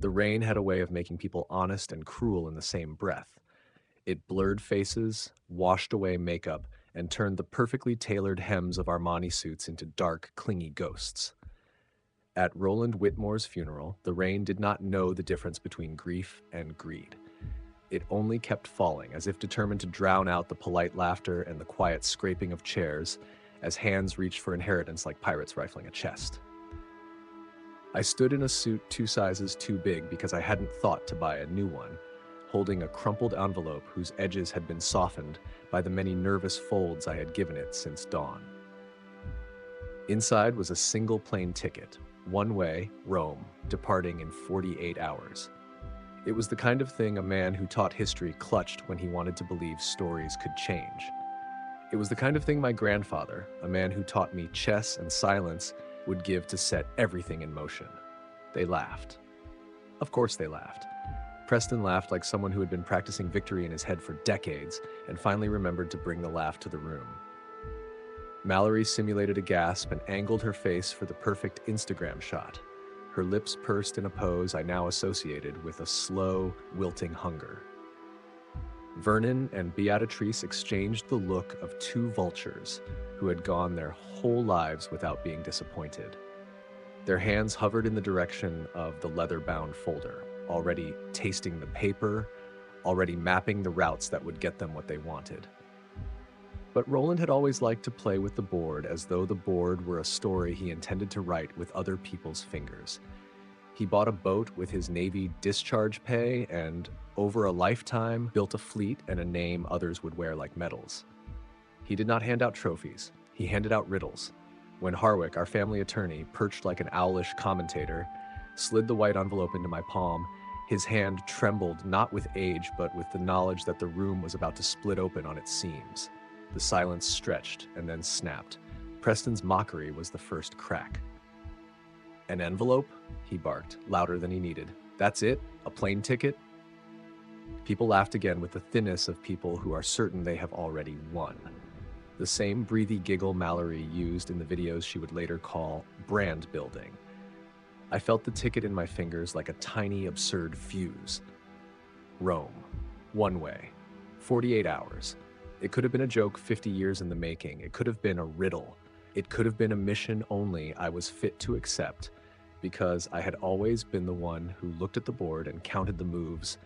The rain had a way of making people honest and cruel in the same breath. It blurred faces, washed away makeup, and turned the perfectly tailored hems of Armani suits into dark, clingy ghosts. At Roland Whitmore's funeral, the rain did not know the difference between grief and greed. It only kept falling, as if determined to drown out the polite laughter and the quiet scraping of chairs as hands reached for inheritance like pirates rifling a chest. I stood in a suit 2 sizes too big because I hadn't thought to buy a new one, holding a crumpled envelope whose edges had been softened by the many nervous folds I had given it since dawn. Inside was a single plane ticket, one way, Rome, departing in 48 hours. It was the kind of thing a man who taught history clutched when he wanted to believe stories could change. It was the kind of thing my grandfather, a man who taught me chess and silence, would give to set everything in motion. They laughed. Of course they laughed. Preston laughed like someone who had been practicing victory in his head for decades and finally remembered to bring the laugh to the room. Mallory simulated a gasp and angled her face for the perfect Instagram shot, her lips pursed in a pose I now associated with a slow, wilting hunger. Vernon and Beatrice exchanged the look of two vultures who had gone their whole lives without being disappointed. Their hands hovered in the direction of the leather-bound folder, already tasting the paper, already mapping the routes that would get them what they wanted. But Roland had always liked to play with the board as though the board were a story he intended to write with other people's fingers. He bought a boat with his Navy discharge pay and, over a lifetime, built a fleet and a name others would wear like medals. He did not hand out trophies. He handed out riddles. When Harwick, our family attorney, perched like an owlish commentator, slid the white envelope into my palm, his hand trembled not with age but with the knowledge that the room was about to split open on its seams. The silence stretched and then snapped. Preston's mockery was the first crack. "An envelope?" he barked, louder than he needed. "That's it? A plane ticket?" People laughed again with the thinness of people who are certain they have already won. The same breathy giggle Mallory used in the videos she would later call brand building. I felt the ticket in my fingers like a tiny, absurd fuse. Rome. One way. 48 hours. It could have been a joke 50 years in the making. It could have been a riddle. It could have been a mission only I was fit to accept, because I had always been the one who looked at the board and counted the moves,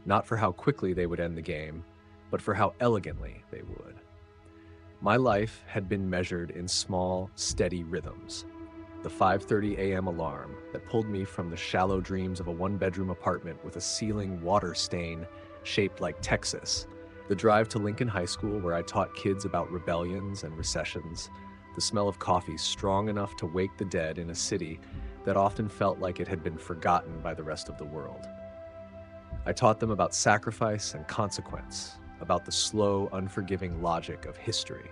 not for how quickly they would end the game, but for how elegantly they would. My life had been measured in small, steady rhythms. The 5:30 a.m. alarm that pulled me from the shallow dreams of a one-bedroom apartment with a ceiling water stain shaped like Texas. The drive to Lincoln High School where I taught kids about rebellions and recessions. The smell of coffee strong enough to wake the dead in a city that often felt like it had been forgotten by the rest of the world. I taught them about sacrifice and consequence, about the slow, unforgiving logic of history.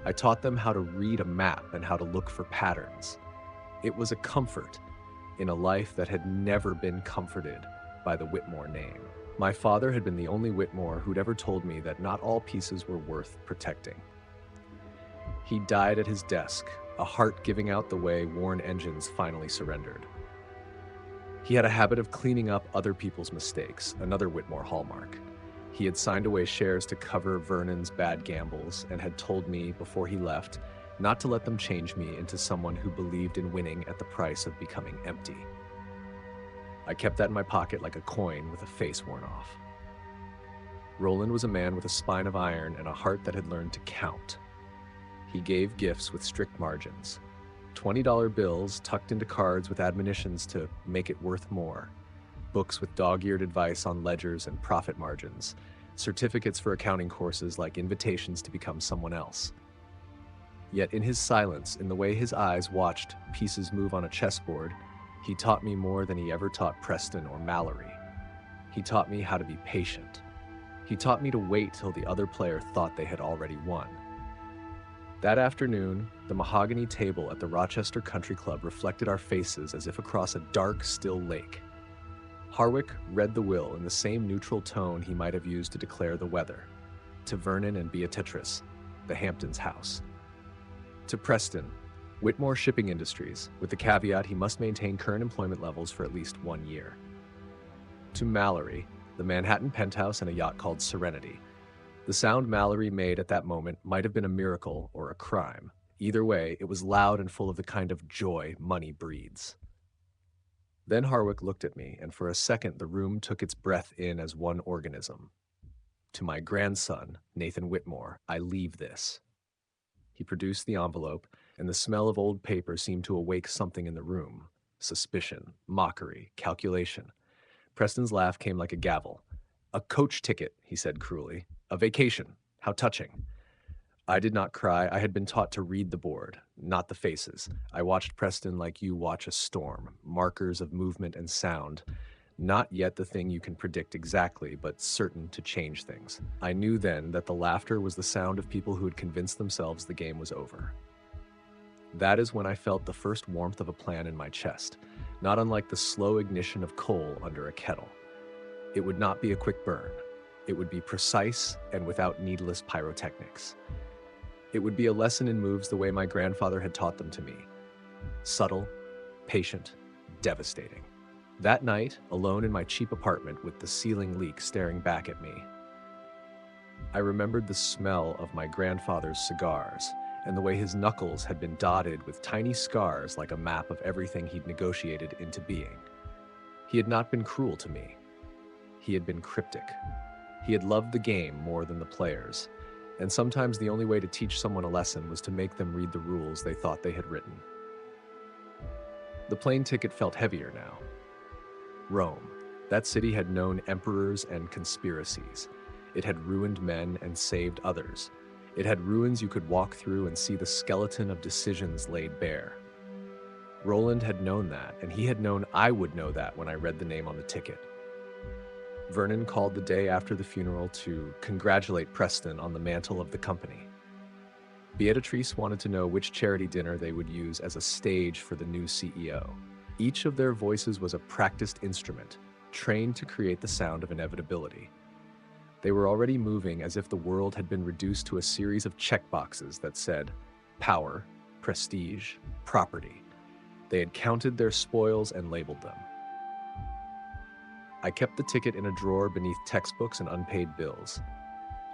I taught them how to read a map and how to look for patterns. It was a comfort in a life that had never been comforted by the Whitmore name. My father had been the only Whitmore who'd ever told me that not all pieces were worth protecting. He died at his desk, a heart giving out the way worn engines finally surrendered. He had a habit of cleaning up other people's mistakes, another Whitmore hallmark. He had signed away shares to cover Vernon's bad gambles and had told me before he left not to let them change me into someone who believed in winning at the price of becoming empty. I kept that in my pocket like a coin with a face worn off. Roland was a man with a spine of iron and a heart that had learned to count. He gave gifts with strict margins. $20 bills tucked into cards with admonitions to make it worth more. Books with dog-eared advice on ledgers and profit margins. Certificates for accounting courses like invitations to become someone else. Yet in his silence, in the way his eyes watched pieces move on a chessboard, he taught me more than he ever taught Preston or Mallory. He taught me how to be patient. He taught me to wait till the other player thought they had already won. That afternoon, the mahogany table at the Rochester Country Club reflected our faces as if across a dark, still lake. Harwick read the will in the same neutral tone he might have used to declare the weather. To Vernon and Beatrice, the Hamptons' house. To Preston, Whitmore Shipping Industries, with the caveat he must maintain current employment levels for at least 1 year. To Mallory, the Manhattan penthouse and a yacht called Serenity. The sound Mallory made at that moment might have been a miracle or a crime. Either way, it was loud and full of the kind of joy money breeds. Then Harwick looked at me, and for a second the room took its breath in as one organism. To my grandson, Nathan Whitmore, I leave this. He produced the envelope, and the smell of old paper seemed to awake something in the room. Suspicion, mockery, calculation. Preston's laugh came like a gavel. "A coach ticket," he said cruelly. "A vacation. How touching." I did not cry. I had been taught to read the board, not the faces. I watched Preston like you watch a storm, markers of movement and sound. Not yet the thing you can predict exactly, but certain to change things. I knew then that the laughter was the sound of people who had convinced themselves the game was over. That is when I felt the first warmth of a plan in my chest, not unlike the slow ignition of coal under a kettle. It would not be a quick burn. It would be precise and without needless pyrotechnics. It would be a lesson in moves the way my grandfather had taught them to me. Subtle, patient, devastating. That night, alone in my cheap apartment with the ceiling leak staring back at me, I remembered the smell of my grandfather's cigars and the way his knuckles had been dotted with tiny scars like a map of everything he'd negotiated into being. He had not been cruel to me. He had been cryptic. He had loved the game more than the players, and sometimes the only way to teach someone a lesson was to make them read the rules they thought they had written. The plane ticket felt heavier now. Rome. That city had known emperors and conspiracies. It had ruined men and saved others. It had ruins you could walk through and see the skeleton of decisions laid bare. Roland had known that, and he had known I would know that when I read the name on the ticket. Vernon called the day after the funeral to congratulate Preston on the mantle of the company. Beatrice wanted to know which charity dinner they would use as a stage for the new CEO. Each of their voices was a practiced instrument, trained to create the sound of inevitability. They were already moving as if the world had been reduced to a series of checkboxes that said power, prestige, property. They had counted their spoils and labeled them. I kept the ticket in a drawer beneath textbooks and unpaid bills.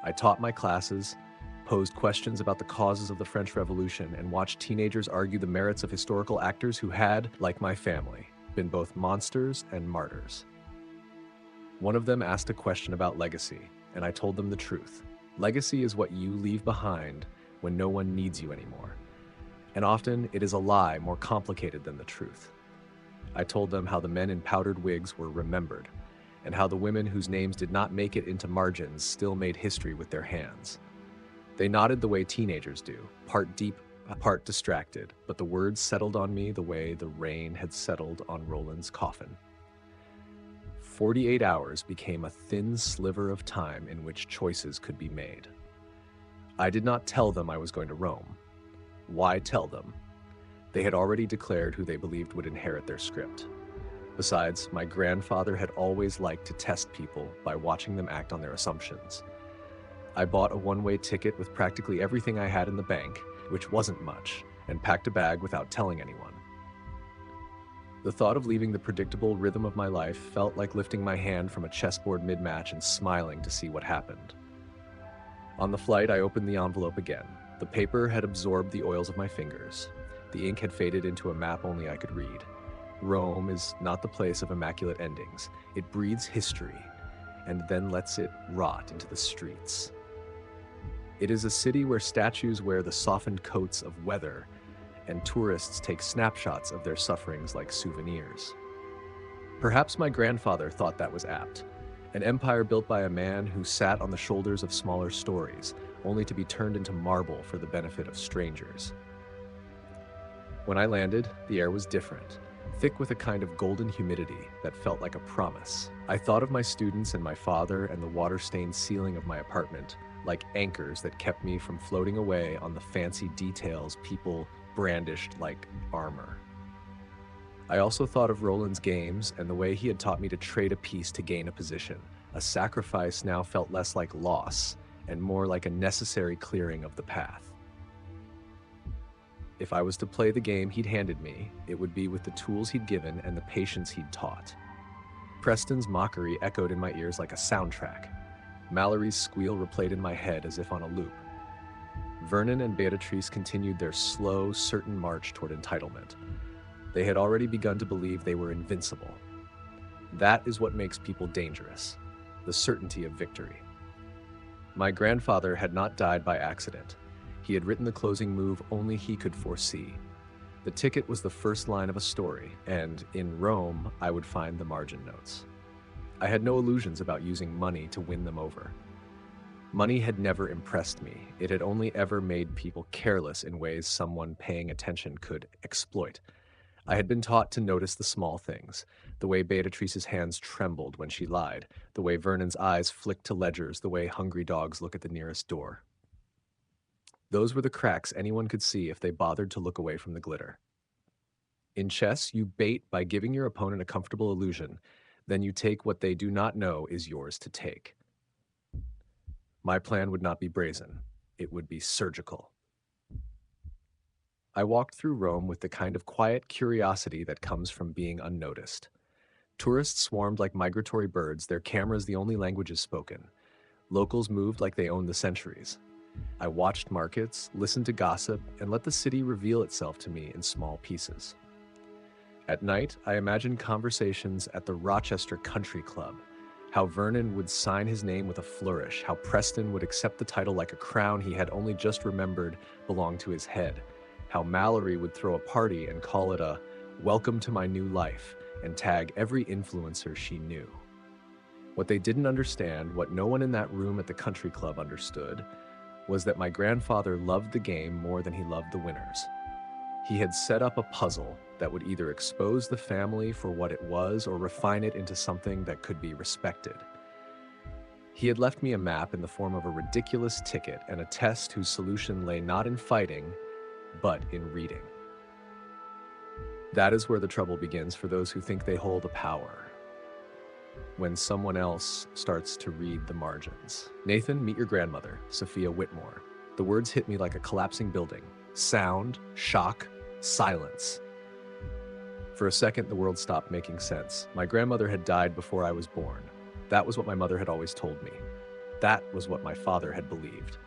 I taught my classes, posed questions about the causes of the French Revolution, and watched teenagers argue the merits of historical actors who had, like my family, been both monsters and martyrs. One of them asked a question about legacy, and I told them the truth. Legacy is what you leave behind when no one needs you anymore. And often it is a lie more complicated than the truth. I told them how the men in powdered wigs were remembered, and how the women whose names did not make it into margins still made history with their hands. They nodded the way teenagers do, part deep, part distracted, but the words settled on me the way the rain had settled on Roland's coffin. 48 hours became a thin sliver of time in which choices could be made. I did not tell them I was going to Rome. Why tell them? They had already declared who they believed would inherit their script. Besides, my grandfather had always liked to test people by watching them act on their assumptions. I bought a one-way ticket with practically everything I had in the bank, which wasn't much, and packed a bag without telling anyone. The thought of leaving the predictable rhythm of my life felt like lifting my hand from a chessboard mid-match and smiling to see what happened. On the flight, I opened the envelope again. The paper had absorbed the oils of my fingers. The ink had faded into a map only I could read. Rome is not the place of immaculate endings. It breathes history, and then lets it rot into the streets. It is a city where statues wear the softened coats of weather, and tourists take snapshots of their sufferings like souvenirs. Perhaps my grandfather thought that was apt. An empire built by a man who sat on the shoulders of smaller stories, only to be turned into marble for the benefit of strangers. When I landed, the air was different, thick with a kind of golden humidity that felt like a promise. I thought of my students and my father and the water-stained ceiling of my apartment, like anchors that kept me from floating away on the fancy details people brandished like armor. I also thought of Roland's games and the way he had taught me to trade a piece to gain a position. A sacrifice now felt less like loss and more like a necessary clearing of the path. If I was to play the game he'd handed me, it would be with the tools he'd given and the patience he'd taught. Preston's mockery echoed in my ears like a soundtrack. Mallory's squeal replayed in my head as if on a loop. Vernon and Beatrice continued their slow, certain march toward entitlement. They had already begun to believe they were invincible. That is what makes people dangerous, the certainty of victory. My grandfather had not died by accident. He had written the closing move only he could foresee. The ticket was the first line of a story, and in Rome, I would find the margin notes. I had no illusions about using money to win them over. Money had never impressed me. It had only ever made people careless in ways someone paying attention could exploit. I had been taught to notice the small things, the way Beatrice's hands trembled when she lied, the way Vernon's eyes flicked to ledgers, the way hungry dogs look at the nearest door. Those were the cracks anyone could see if they bothered to look away from the glitter. In chess, you bait by giving your opponent a comfortable illusion, then you take what they do not know is yours to take. My plan would not be brazen. It would be surgical. I walked through Rome with the kind of quiet curiosity that comes from being unnoticed. Tourists swarmed like migratory birds, their cameras the only languages spoken. Locals moved like they owned the centuries. I watched markets, listened to gossip, and let the city reveal itself to me in small pieces. At night, I imagined conversations at the Rochester Country Club, how Vernon would sign his name with a flourish, how Preston would accept the title like a crown he had only just remembered belonged to his head, how Mallory would throw a party and call it a "Welcome to my new life" and tag every influencer she knew. What they didn't understand, what no one in that room at the country club understood, was that my grandfather loved the game more than he loved the winners. He had set up a puzzle that would either expose the family for what it was or refine it into something that could be respected. He had left me a map in the form of a ridiculous ticket and a test whose solution lay not in fighting, but in reading. That is where the trouble begins for those who think they hold a power. When someone else starts to read the margins. "Nathan, meet your grandmother, Sophia Whitmore." The words hit me like a collapsing building. Sound, shock, silence. For a second, the world stopped making sense. My grandmother had died before I was born. That was what my mother had always told me. That was what my father had believed.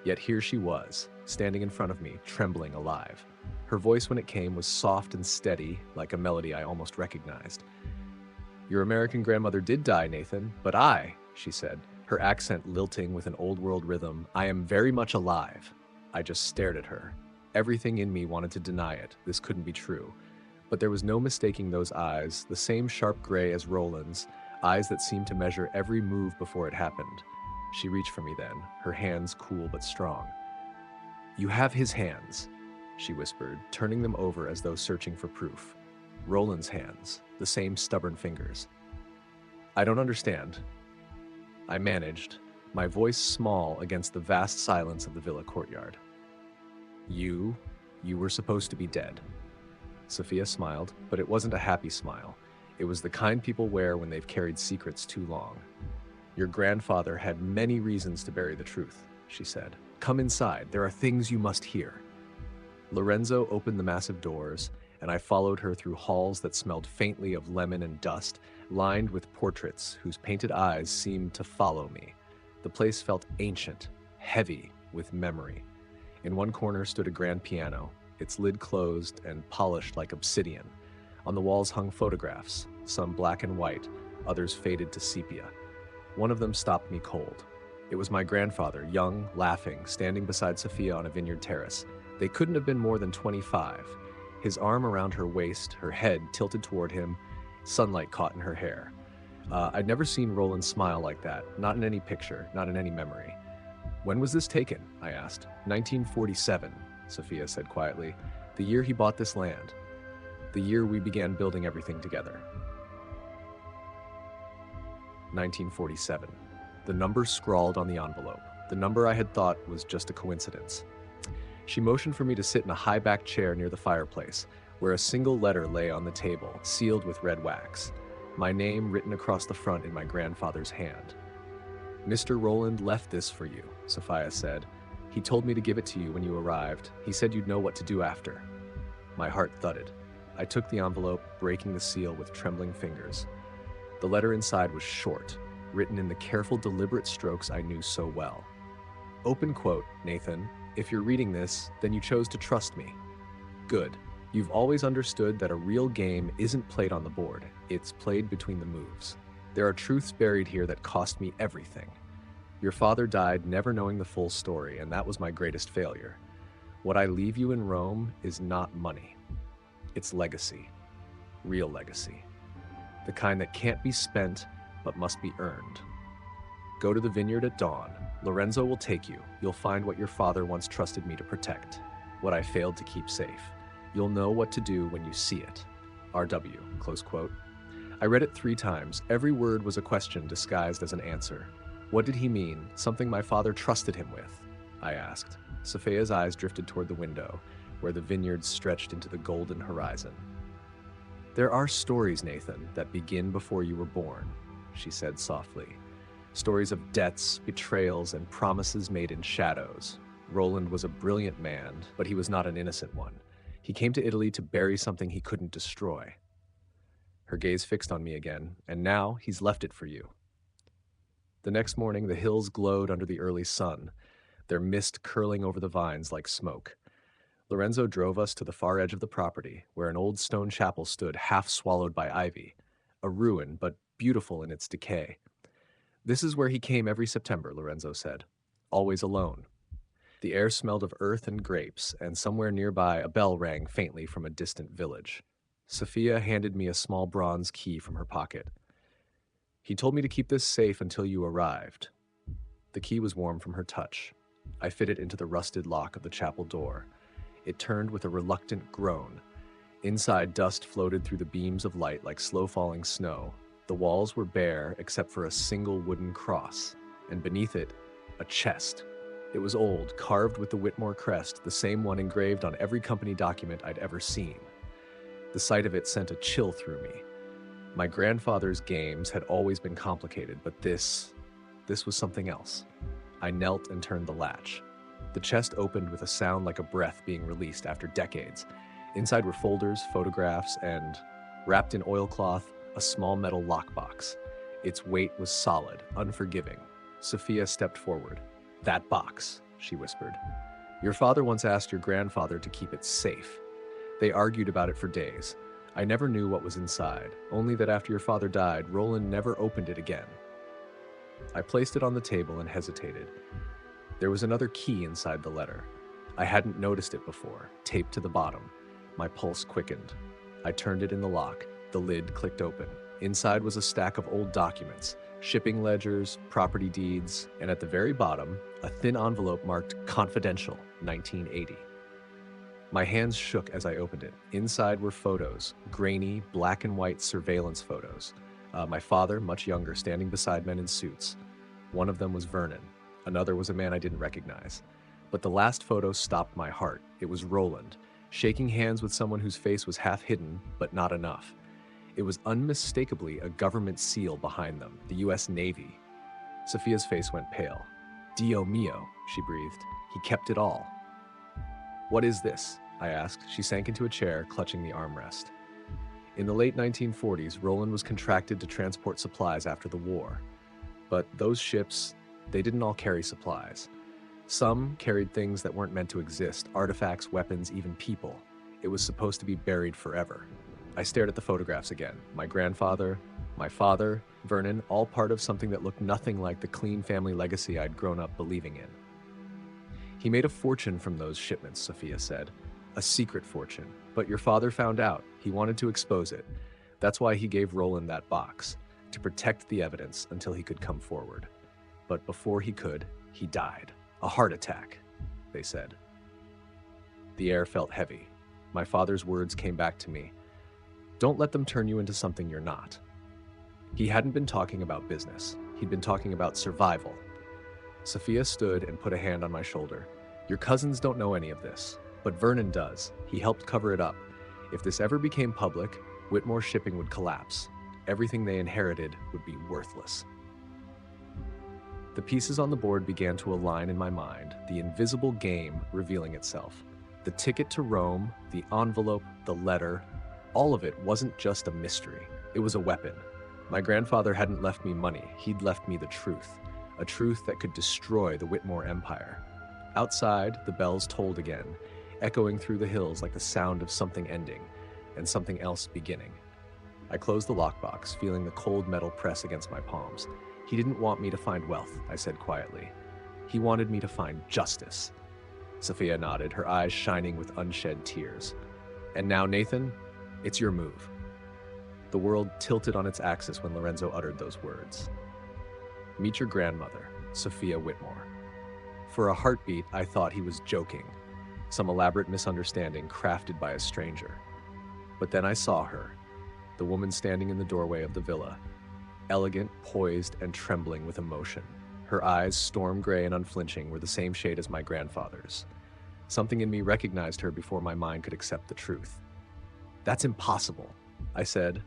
Yet here she was, standing in front of me, trembling alive. Her voice when it came was soft and steady, like a melody I almost recognized. "Your American grandmother did die, Nathan, but I," she said, her accent lilting with an old-world rhythm, "I am very much alive." I just stared at her. Everything in me wanted to deny it. This couldn't be true. But there was no mistaking those eyes, the same sharp gray as Roland's, eyes that seemed to measure every move before it happened. She reached for me then, her hands cool but strong. "You have his hands," she whispered, turning them over as though searching for proof. Roland's hands, the same stubborn fingers. "I don't understand." I managed, my voice small against the vast silence of the villa courtyard. You were supposed to be dead." Sophia smiled, but it wasn't a happy smile. It was the kind people wear when they've carried secrets too long. "Your grandfather had many reasons to bury the truth," she said. "Come inside, there are things you must hear." Lorenzo opened the massive doors, and I followed her through halls that smelled faintly of lemon and dust, lined with portraits whose painted eyes seemed to follow me. The place felt ancient, heavy with memory. In one corner stood a grand piano, its lid closed and polished like obsidian. On the walls hung photographs, some black and white, others faded to sepia. One of them stopped me cold. It was my grandfather, young, laughing, standing beside Sophia on a vineyard terrace. They couldn't have been more than 25. His arm around her waist, her head tilted toward him, sunlight caught in her hair. I'd never seen Roland smile like that, not in any picture, not in any memory. "When was this taken?" I asked. 1947, Sophia said quietly. "The year he bought this land. The year we began building everything together." 1947. The number scrawled on the envelope. The number I had thought was just a coincidence. She motioned for me to sit in a high-backed chair near the fireplace, where a single letter lay on the table, sealed with red wax. My name written across the front in my grandfather's hand. "Mr. Roland left this for you," Sophia said. He told me to give it to you when you arrived. He said you'd know what to do after. My heart thudded. I took the envelope, breaking the seal with trembling fingers. The letter inside was short, written in the careful, deliberate strokes I knew so well. Open quote, Nathan, if you're reading this, then you chose to trust me. Good. You've always understood that a real game isn't played on the board, it's played between the moves. There are truths buried here that cost me everything. Your father died never knowing the full story, and that was my greatest failure. What I leave you in Rome is not money. It's legacy. Real legacy. The kind that can't be spent, but must be earned. Go to the vineyard at dawn. Lorenzo will take you. You'll find what your father once trusted me to protect, what I failed to keep safe. You'll know what to do when you see it. R.W., close quote. I read it 3 times. Every word was a question disguised as an answer. What did he mean? Something my father trusted him with? I asked. Sophia's eyes drifted toward the window, where the vineyards stretched into the golden horizon. There are stories, Nathan, that begin before you were born, she said softly. Stories of debts, betrayals, and promises made in shadows. Roland was a brilliant man, but he was not an innocent one. He came to Italy to bury something he couldn't destroy. Her gaze fixed on me again, and now he's left it for you. The next morning, the hills glowed under the early sun, their mist curling over the vines like smoke. Lorenzo drove us to the far edge of the property, where an old stone chapel stood half swallowed by ivy, a ruin, but beautiful in its decay. This is where he came every September, Lorenzo said, always alone. The air smelled of earth and grapes, and somewhere nearby a bell rang faintly from a distant village. Sophia handed me a small bronze key from her pocket. He told me to keep this safe until you arrived. The key was warm from her touch. I fit it into the rusted lock of the chapel door. It turned with a reluctant groan. Inside, dust floated through the beams of light like slow-falling snow. The walls were bare except for a single wooden cross, and beneath it, a chest. It was old, carved with the Whitmore crest, the same one engraved on every company document I'd ever seen. The sight of it sent a chill through me. My grandfather's games had always been complicated, but this was something else. I knelt and turned the latch. The chest opened with a sound like a breath being released after decades. Inside were folders, photographs, and, wrapped in oilcloth, a small metal lockbox. Its weight was solid, unforgiving. Sophia stepped forward. That box, she whispered. Your father once asked your grandfather to keep it safe. They argued about it for days. I never knew what was inside, only that after your father died, Roland never opened it again. I placed it on the table and hesitated. There was another key inside the letter. I hadn't noticed it before, taped to the bottom. My pulse quickened. I turned it in the lock. The lid clicked open. Inside was a stack of old documents, shipping ledgers, property deeds, and at the very bottom, a thin envelope marked Confidential, 1980. My hands shook as I opened it. Inside were photos, grainy, black and white surveillance photos. My father, much younger, standing beside men in suits. One of them was Vernon. Another was a man I didn't recognize. But the last photo stopped my heart. It was Roland, shaking hands with someone whose face was half hidden, but not enough. It was unmistakably a government seal behind them, the U.S. Navy. Sophia's face went pale. Dio mio, she breathed. He kept it all. What is this? I asked. She sank into a chair, clutching the armrest. In the late 1940s, Roland was contracted to transport supplies after the war. But those ships, they didn't all carry supplies. Some carried things that weren't meant to exist, artifacts, weapons, even people. It was supposed to be buried forever. I stared at the photographs again. My grandfather, my father, Vernon, all part of something that looked nothing like the clean family legacy I'd grown up believing in. He made a fortune from those shipments, Sophia said. A secret fortune. But your father found out. He wanted to expose it. That's why he gave Roland that box, to protect the evidence until he could come forward. But before he could, he died. A heart attack, they said. The air felt heavy. My father's words came back to me. Don't let them turn you into something you're not. He hadn't been talking about business. He'd been talking about survival. Sophia stood and put a hand on my shoulder. Your cousins don't know any of this, but Vernon does. He helped cover it up. If this ever became public, Whitmore Shipping would collapse. Everything they inherited would be worthless. The pieces on the board began to align in my mind, the invisible game revealing itself. The ticket to Rome, the envelope, the letter, all of it wasn't just a mystery. It was a weapon. My grandfather hadn't left me money, he'd left me the truth. A truth that could destroy the Whitmore Empire. Outside, the bells tolled again, echoing through the hills like the sound of something ending and something else beginning. I closed the lockbox, feeling the cold metal press against my palms. He didn't want me to find wealth, I said quietly. He wanted me to find justice. Sophia nodded, her eyes shining with unshed tears. And now, Nathan, it's your move. The world tilted on its axis when Lorenzo uttered those words. Meet your grandmother, Sophia Whitmore. For a heartbeat, I thought he was joking, some elaborate misunderstanding crafted by a stranger. But then I saw her, the woman standing in the doorway of the villa, elegant, poised, and trembling with emotion. Her eyes, storm gray and unflinching, were the same shade as my grandfather's. Something in me recognized her before my mind could accept the truth. That's impossible, I said,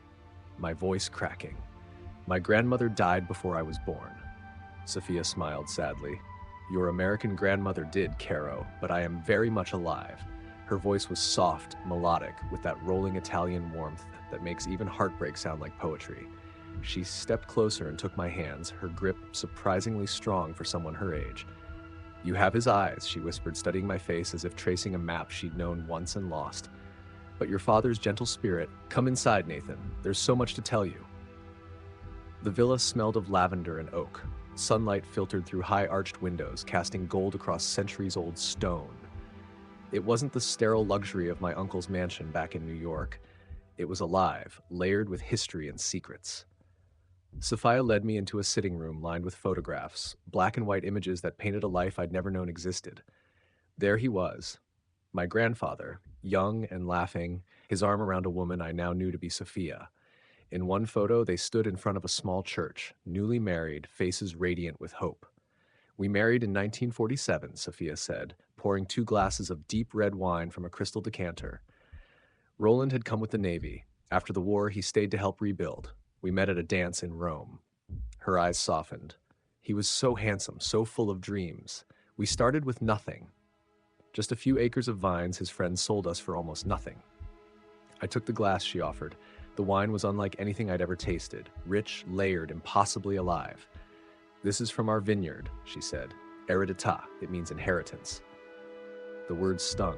my voice cracking. My grandmother died before I was born. Sophia smiled sadly. Your American grandmother did, Caro, but I am very much alive. Her voice was soft, melodic, with that rolling Italian warmth that makes even heartbreak sound like poetry. She stepped closer and took my hands, her grip surprisingly strong for someone her age. You have his eyes, she whispered, studying my face as if tracing a map she'd known once and lost. But your father's gentle spirit. Come inside, Nathan. There's so much to tell you. The villa smelled of lavender and oak. Sunlight filtered through high-arched windows, casting gold across centuries-old stone. It wasn't the sterile luxury of my uncle's mansion back in New York. It was alive, layered with history and secrets. Sophia led me into a sitting room lined with photographs, black and white images that painted a life I'd never known existed. There he was, my grandfather, young and laughing, his arm around a woman I now knew to be Sophia. In one photo, they stood in front of a small church, newly married, faces radiant with hope. We married in 1947, Sophia said, pouring 2 glasses of deep red wine from a crystal decanter. Roland had come with the Navy. After the war, he stayed to help rebuild. We met at a dance in Rome. Her eyes softened. He was so handsome, so full of dreams. We started with nothing. Just a few acres of vines his friends sold us for almost nothing. I took the glass she offered. The wine was unlike anything I'd ever tasted, rich, layered, impossibly alive. This is from our vineyard, she said. Heredità, it means inheritance. The words stung.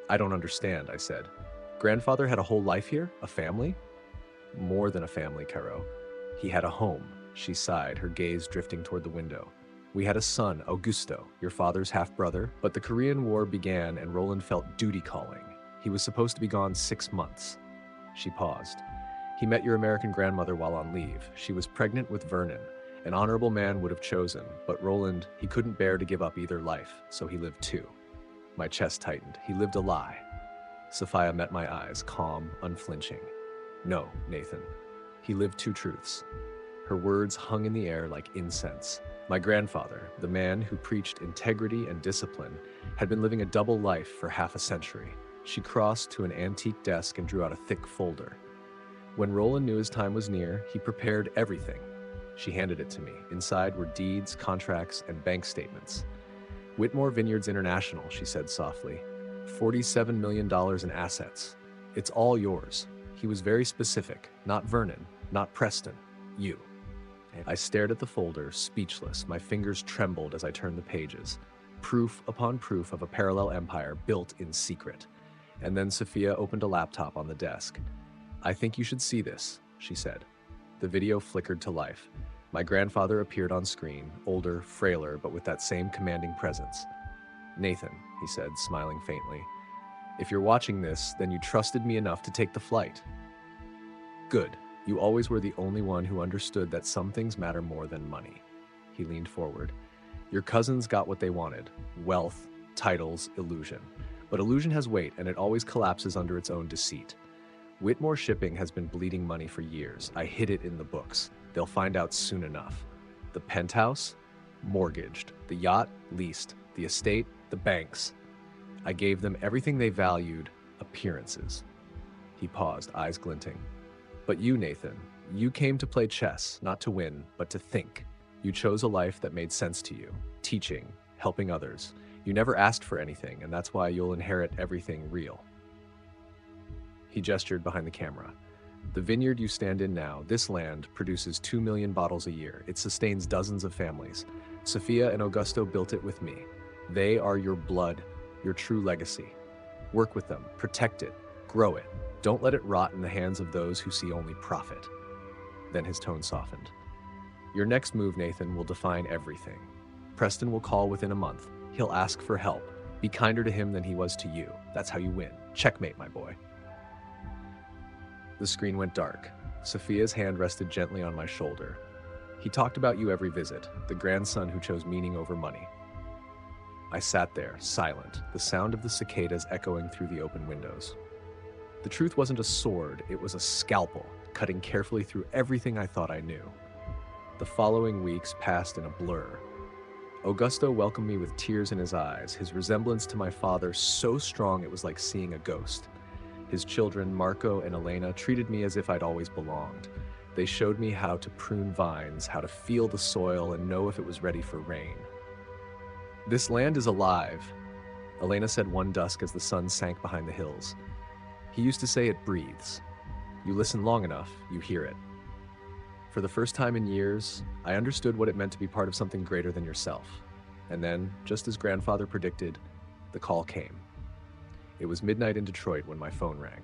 I don't understand, I said. Grandfather had a whole life here? A family? More than a family, Caro. He had a home, she sighed, her gaze drifting toward the window. We had a son, Augusto, your father's half-brother, but the Korean War began and Roland felt duty calling. He was supposed to be gone 6 months. She paused. He met your American grandmother while on leave. She was pregnant with Vernon. An honorable man would have chosen, but Roland, he couldn't bear to give up either life, so he lived 2. My chest tightened. He lived a lie. Sophia met my eyes, calm, unflinching. No, Nathan. He lived 2 truths. Her words hung in the air like incense. My grandfather, the man who preached integrity and discipline, had been living a double life for half a century. She crossed to an antique desk and drew out a thick folder. When Roland knew his time was near, he prepared everything. She handed it to me. Inside were deeds, contracts, and bank statements. Whitmore Vineyards International, she said softly. $47 million in assets. It's all yours. He was very specific. Not Vernon, not Preston. You. I stared at the folder, speechless. My fingers trembled as I turned the pages. Proof upon proof of a parallel empire built in secret. And then Sophia opened a laptop on the desk. I think you should see this, she said. The video flickered to life. My grandfather appeared on screen, older, frailer, but with that same commanding presence. Nathan, he said, smiling faintly, if you're watching this, then you trusted me enough to take the flight. Good. You always were the only one who understood that some things matter more than money. He leaned forward. Your cousins got what they wanted. Wealth, titles, illusion. But illusion has weight, and it always collapses under its own deceit. Whitmore Shipping has been bleeding money for years. I hid it in the books. They'll find out soon enough. The penthouse? Mortgaged. The yacht? Leased. The estate? The banks. I gave them everything they valued, appearances. He paused, eyes glinting. But you, Nathan, you came to play chess, not to win, but to think. You chose a life that made sense to you, teaching, helping others. You never asked for anything, and that's why you'll inherit everything real. He gestured behind the camera. The vineyard you stand in now, this land, produces 2 million bottles a year. It sustains dozens of families. Sophia and Augusto built it with me. They are your blood, your true legacy. Work with them, protect it, grow it. Don't let it rot in the hands of those who see only profit. Then his tone softened. Your next move, Nathan, will define everything. Preston will call within a month. He'll ask for help. Be kinder to him than he was to you. That's how you win. Checkmate, my boy. The screen went dark. Sophia's hand rested gently on my shoulder. He talked about you every visit, the grandson who chose meaning over money. I sat there, silent, the sound of the cicadas echoing through the open windows. The truth wasn't a sword, it was a scalpel, cutting carefully through everything I thought I knew. The following weeks passed in a blur. Augusto welcomed me with tears in his eyes, his resemblance to my father so strong it was like seeing a ghost. His children, Marco and Elena, treated me as if I'd always belonged. They showed me how to prune vines, how to feel the soil and know if it was ready for rain. This land is alive, Elena said one dusk as the sun sank behind the hills. He used to say it breathes. You listen long enough, you hear it. For the first time in years, I understood what it meant to be part of something greater than yourself. And then, just as grandfather predicted, the call came. It was midnight in Detroit when my phone rang.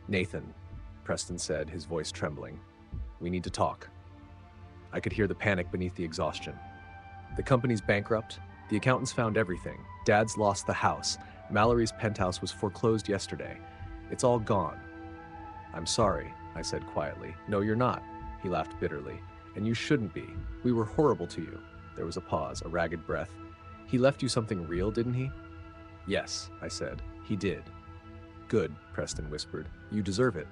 Nathan, Preston said, his voice trembling. We need to talk. I could hear the panic beneath the exhaustion. The company's bankrupt. The accountants found everything. Dad's lost the house. Mallory's penthouse was foreclosed yesterday. It's all gone. I'm sorry, I said quietly. No, you're not, he laughed bitterly. And you shouldn't be. We were horrible to you. There was a pause, a ragged breath. He left you something real, didn't he? Yes, I said. He did. Good, Preston whispered. You deserve it.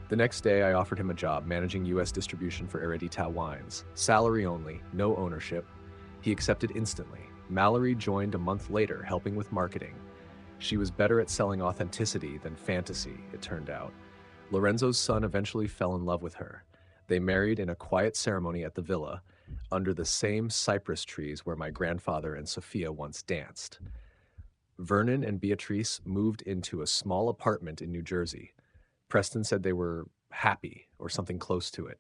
The next day, I offered him a job managing U.S. distribution for Heredita wines. Salary only, no ownership. He accepted instantly. Mallory joined a month later, helping with marketing. She was better at selling authenticity than fantasy, it turned out. Lorenzo's son eventually fell in love with her. They married in a quiet ceremony at the villa, under the same cypress trees where my grandfather and Sophia once danced. Vernon and Beatrice moved into a small apartment in New Jersey. Preston said they were happy, or something close to it.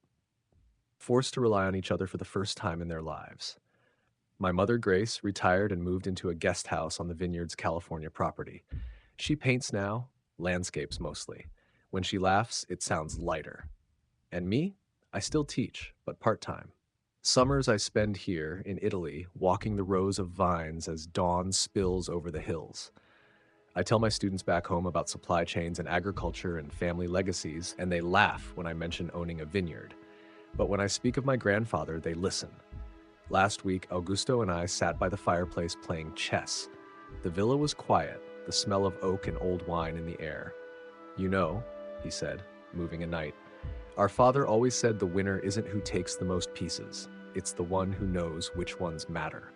Forced to rely on each other for the first time in their lives. My mother, Grace, retired and moved into a guest house on the vineyard's California property. She paints now, landscapes mostly. When she laughs, it sounds lighter. And me? I still teach, but part-time. Summers I spend here, in Italy, walking the rows of vines as dawn spills over the hills. I tell my students back home about supply chains and agriculture and family legacies, and they laugh when I mention owning a vineyard. But when I speak of my grandfather, they listen. Last week, Augusto and I sat by the fireplace playing chess. The villa was quiet, the smell of oak and old wine in the air. You know, he said, moving a knight, our father always said the winner isn't who takes the most pieces. It's the one who knows which ones matter.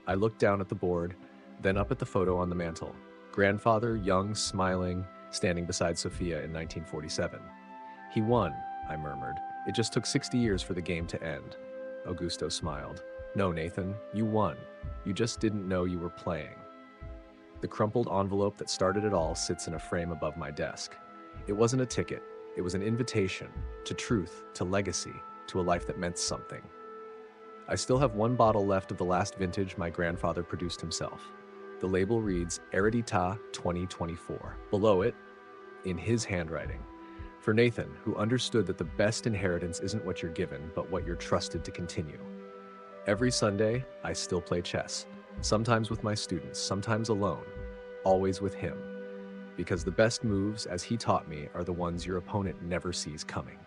I looked down at the board, then up at the photo on the mantel. Grandfather, young, smiling, standing beside Sophia in 1947. He won, I murmured. It just took 60 years for the game to end. Augusto smiled. No, Nathan, you won. You just didn't know you were playing. The crumpled envelope that started it all sits in a frame above my desk. It wasn't a ticket. It was an invitation to truth, to legacy, to a life that meant something. I still have one bottle left of the last vintage my grandfather produced himself. The label reads Heredita 2024. Below it, in his handwriting, for Nathan, who understood that the best inheritance isn't what you're given, but what you're trusted to continue. Every Sunday, I still play chess, sometimes with my students, sometimes alone, always with him. Because the best moves, as he taught me, are the ones your opponent never sees coming.